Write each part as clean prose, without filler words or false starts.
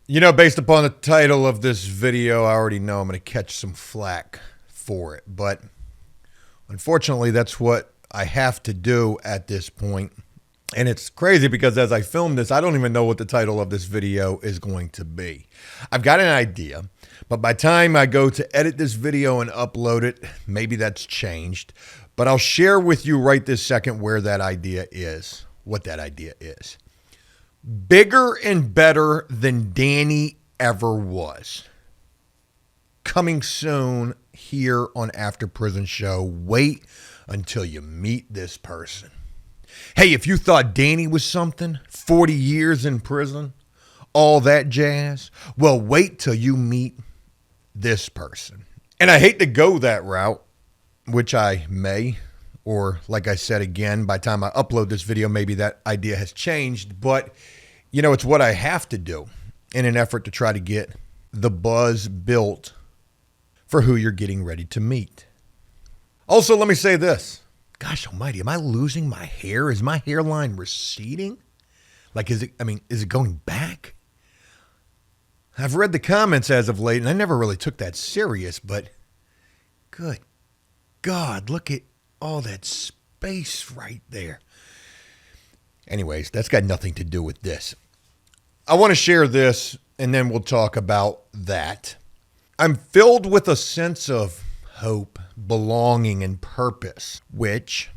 Based upon the title of this video, I already know I'm going to catch some flack for it. But unfortunately, that's what I have to do at this point. And it's crazy because as I film this, I don't even know what the title of this video is going to be. I've got an idea, but by the time I go to edit this video and upload it, maybe that's changed. But I'll share with you right this second where that idea is, what that idea is. Bigger and better than Danny ever was. Coming soon here on After Prison Show. Wait until you meet this person. Hey, if you thought Danny was something, 40 years in prison, all that jazz, well, wait till you meet this person. And I hate to go that route, which I may, or like I said again, by the time I upload this video, maybe that idea has changed, but it's what I have to do in an effort to try to get the buzz built for who you're getting ready to meet. Also, let me say this. Gosh almighty, am I losing my hair? Is my hairline receding? Is it going back? I've read the comments as of late, and I never really took that serious, but good God, look at all that space right there. Anyways, that's got nothing to do with this. I want to share this, and then we'll talk about that. I'm filled with a sense of hope, belonging, and purpose, which,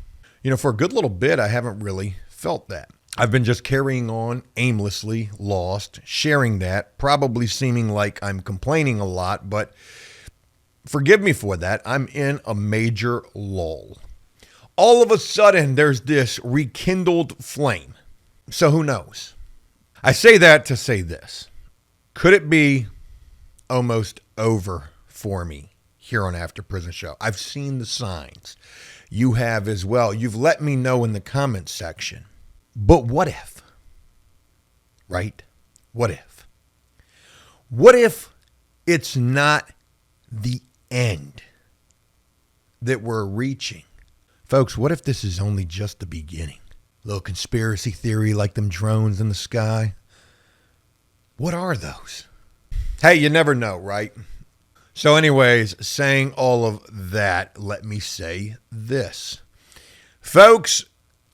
for a good little bit, I haven't really felt that. I've been just carrying on aimlessly, lost, sharing that, probably seeming like I'm complaining a lot, but forgive me for that. I'm in a major lull. All of a sudden, there's this rekindled flame. So who knows? I say that to say this. Could it be almost over for me here on After Prison Show? I've seen the signs. You have as well. You've let me know in the comments section. But what if? Right? What if? What if it's not the end that we're reaching? Folks, what if this is only just the beginning? A little conspiracy theory like them drones in the sky. What are those? Hey, you never know, right? So anyways, saying all of that, let me say this. Folks,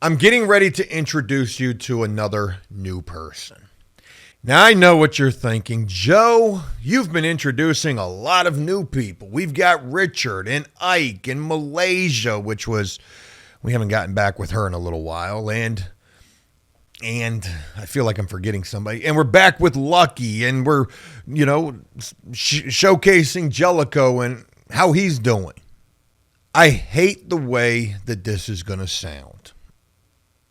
I'm getting ready to introduce you to another new person. Now, I know what you're thinking. Joe, you've been introducing a lot of new people. We've got Richard and Ike and Malaysia, we haven't gotten back with her in a little while. And I feel like I'm forgetting somebody. And we're back with Lucky, and we're, showcasing Jellicoe and how he's doing. I hate the way that this is going to sound,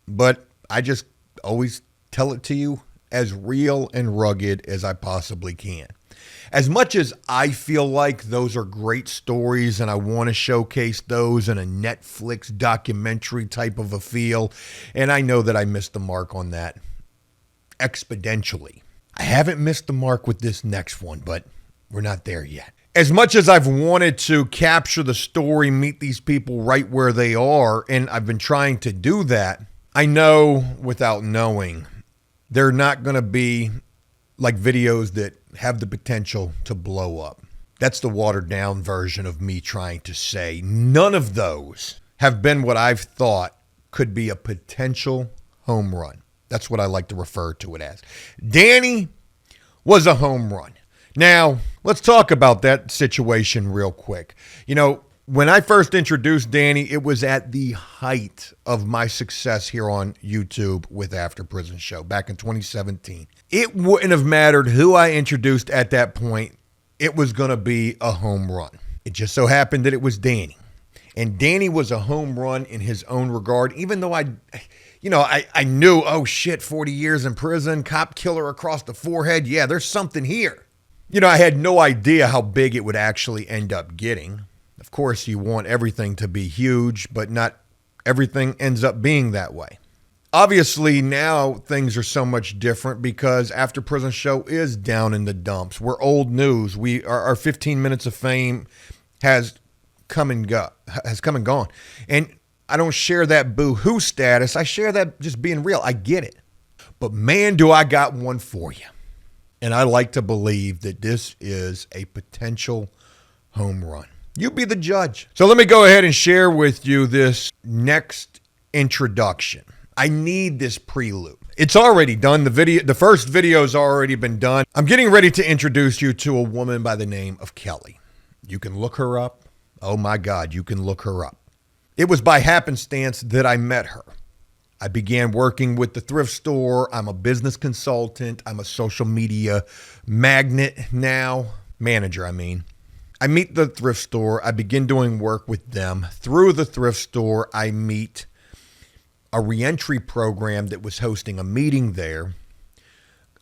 but I just always tell it to you as real and rugged as I possibly can. As much as I feel like those are great stories and I want to showcase those in a Netflix documentary type of a feel, and I know that I missed the mark on that exponentially. I haven't missed the mark with this next one, but we're not there yet. As much as I've wanted to capture the story, meet these people right where they are, and I've been trying to do that, I know without knowing they're not going to be like videos that have the potential to blow up. That's the watered down version of me trying to say none of those have been what I've thought could be a potential home run. That's what I like to refer to it as. Danny was a home run. Now, let's talk about that situation real quick. When I first introduced Danny, it was at the height of my success here on YouTube with After Prison Show back in 2017. It wouldn't have mattered who I introduced at that point. It was going to be a home run. It just so happened that it was Danny. And Danny was a home run in his own regard, even though I knew, oh shit, 40 years in prison, cop killer across the forehead. Yeah, there's something here. I had no idea how big it would actually end up getting. Of course, you want everything to be huge, but not everything ends up being that way. Obviously, now things are so much different because After Prison Show is down in the dumps. We're old news. Our 15 minutes of fame has come and gone. And I don't share that boo-hoo status. I share that just being real. I get it. But man, do I got one for you. And I like to believe that this is a potential home run. You be the judge. So let me go ahead and share with you this next introduction. I need this prelude. It's already done. The first video's already been done. I'm getting ready to introduce you to a woman by the name of Kelly. You can look her up. Oh my God, you can look her up. It was by happenstance that I met her. I began working with the thrift store. I'm a business consultant. I'm a social media manager. I meet the thrift store. I begin doing work with them. Through the thrift store, I meet a reentry program that was hosting a meeting there.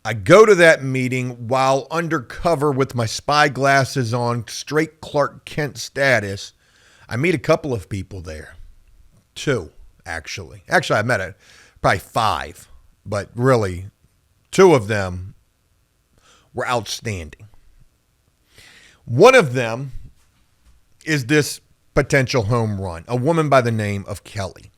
I go to that meeting while undercover with my spy glasses on, straight Clark Kent status. I meet a couple of people there. 2, actually. Actually, I met probably 5, but really 2 of them were outstanding. One of them is this potential home run, a woman by the name of Kelly.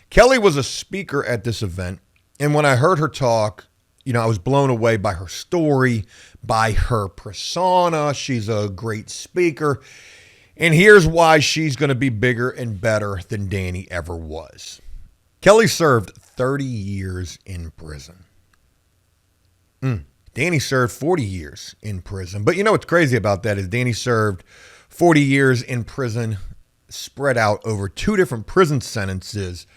Kelly was a speaker at this event, and when I heard her talk, I was blown away by her story, by her persona. She's a great speaker, and here's why she's going to be bigger and better than Danny ever was. Kelly served 30 years in prison. Danny served 40 years in prison. But you know what's crazy about that is Danny served 40 years in prison spread out over 2 different prison sentences,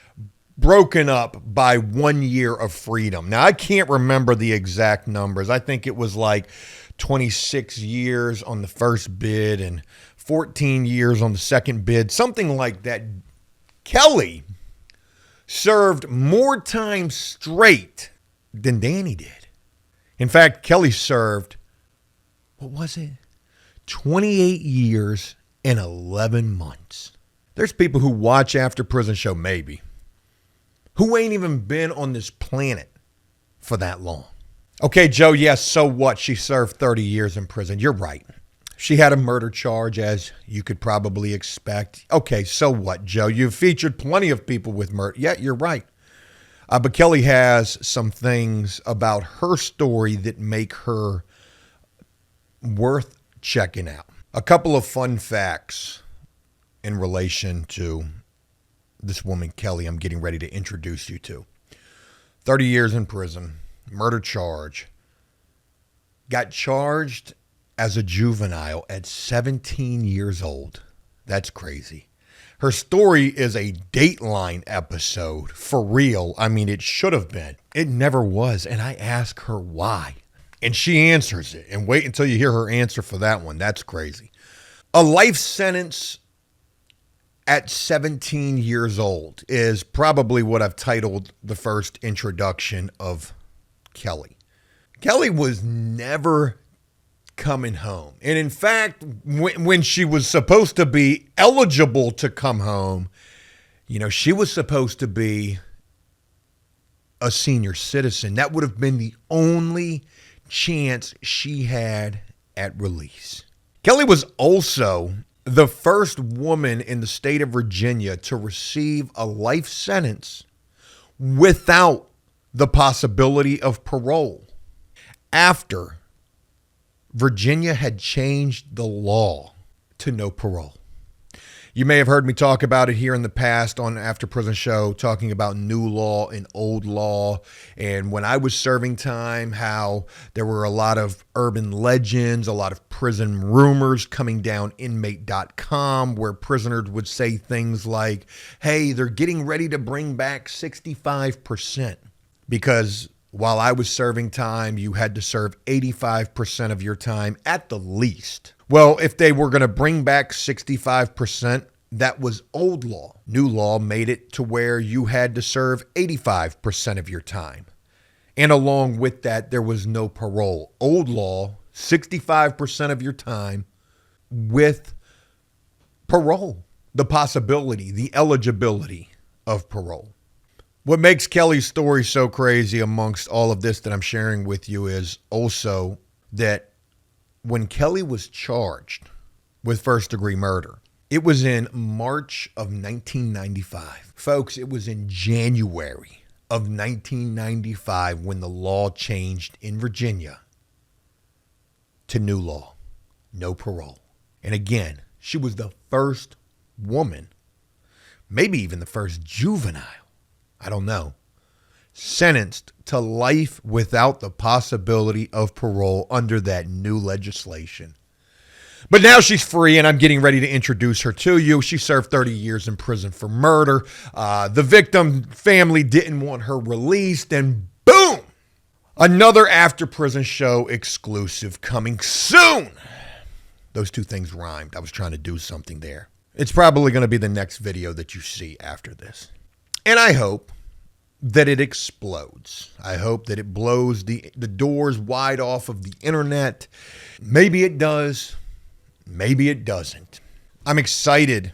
broken up by 1 year of freedom. Now, I can't remember the exact numbers. I think it was like 26 years on the first bid and 14 years on the second bid, something like that. Kelly served more time straight than Danny did. In fact, Kelly served, 28 years and 11 months. There's people who watch After Prison Show, maybe, who ain't even been on this planet for that long. Okay, Joe, yes, so what? She served 30 years in prison. You're right. She had a murder charge, as you could probably expect. Okay, so what, Joe? You've featured plenty of people with murder. Yeah, you're right. But Kelly has some things about her story that make her worth checking out. A couple of fun facts in relation to this woman, Kelly, I'm getting ready to introduce you to. 30 years in prison, murder charge. Got charged as a juvenile at 17 years old. That's crazy. Her story is a Dateline episode, for real. It should have been. It never was, and I ask her why. And she answers it, and wait until you hear her answer for that one. That's crazy. A life sentence at 17 years old is probably what I've titled the first introduction of Kelly. Kelly was never coming home. And in fact, when she was supposed to be eligible to come home, she was supposed to be a senior citizen. That would have been the only chance she had at release. Kelly was also the first woman in the state of Virginia to receive a life sentence without the possibility of parole, after Virginia had changed the law to no parole. You may have heard me talk about it here in the past on After Prison Show, talking about new law and old law. And when I was serving time, how there were a lot of urban legends, a lot of prison rumors coming down inmate.com, where prisoners would say things like, hey, they're getting ready to bring back 65%. Because while I was serving time, you had to serve 85% of your time at the least. Well, if they were going to bring back 65%, that was old law. New law made it to where you had to serve 85% of your time. And along with that, there was no parole. Old law, 65% of your time with parole. The possibility, the eligibility of parole. What makes Kelly's story so crazy amongst all of this that I'm sharing with you is also that when Kelly was charged with first-degree murder, it was in March of 1995. Folks, it was in January of 1995 when the law changed in Virginia to new law. No parole. And again, she was the first woman, maybe even the first juvenile, I don't know, sentenced to life without the possibility of parole under that new legislation. But now she's free, and I'm getting ready to introduce her to you. She served 30 years in prison for murder. The victim family didn't want her released, and boom! Another After Prison Show exclusive coming soon. Those two things rhymed. I was trying to do something there. It's probably going to be the next video that you see after this. And I hope that it explodes. I hope that it blows the doors wide off of the internet. Maybe it does. Maybe it doesn't. I'm excited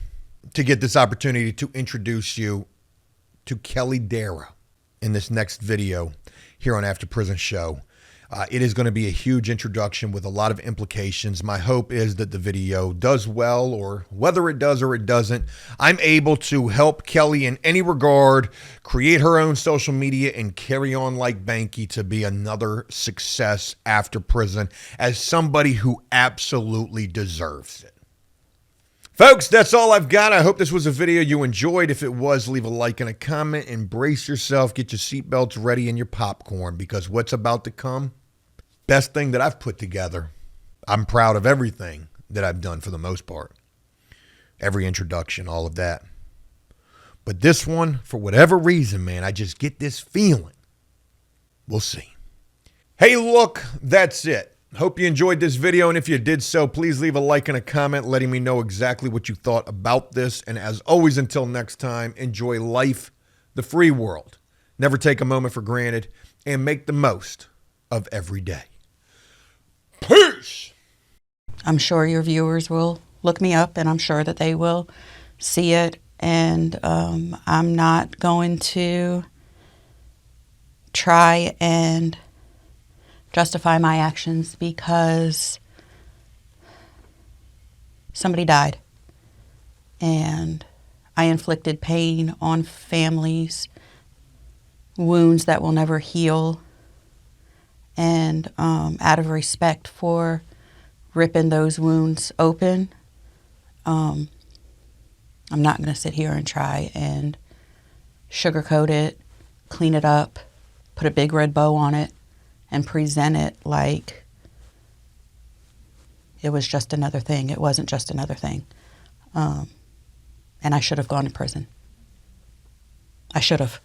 to get this opportunity to introduce you to Kelly Dara in this next video here on After Prison Show. It is going to be a huge introduction with a lot of implications. My hope is that the video does well, or whether it does or it doesn't, I'm able to help Kelly in any regard, create her own social media, and carry on like Banky to be another success after prison as somebody who absolutely deserves it. Folks, that's all I've got. I hope this was a video you enjoyed. If it was, leave a like and a comment. Embrace yourself. Get your seatbelts ready and your popcorn, because what's about to come, best thing that I've put together. I'm proud of everything that I've done for the most part. Every introduction, all of that. But this one, for whatever reason, man, I just get this feeling. We'll see. Hey, look, that's it. Hope you enjoyed this video, and if you did so, please leave a like and a comment letting me know exactly what you thought about this. And as always, until next time, enjoy life, the free world. Never take a moment for granted, and make the most of every day. Peace! I'm sure your viewers will look me up, and I'm sure that they will see it. And I'm not going to try and justify my actions, because somebody died, and I inflicted pain on families, wounds that will never heal, and out of respect for ripping those wounds open, I'm not going to sit here and try and sugarcoat it, clean it up, put a big red bow on it, and present it like it was just another thing. It wasn't just another thing. And I should have gone to prison. I should have.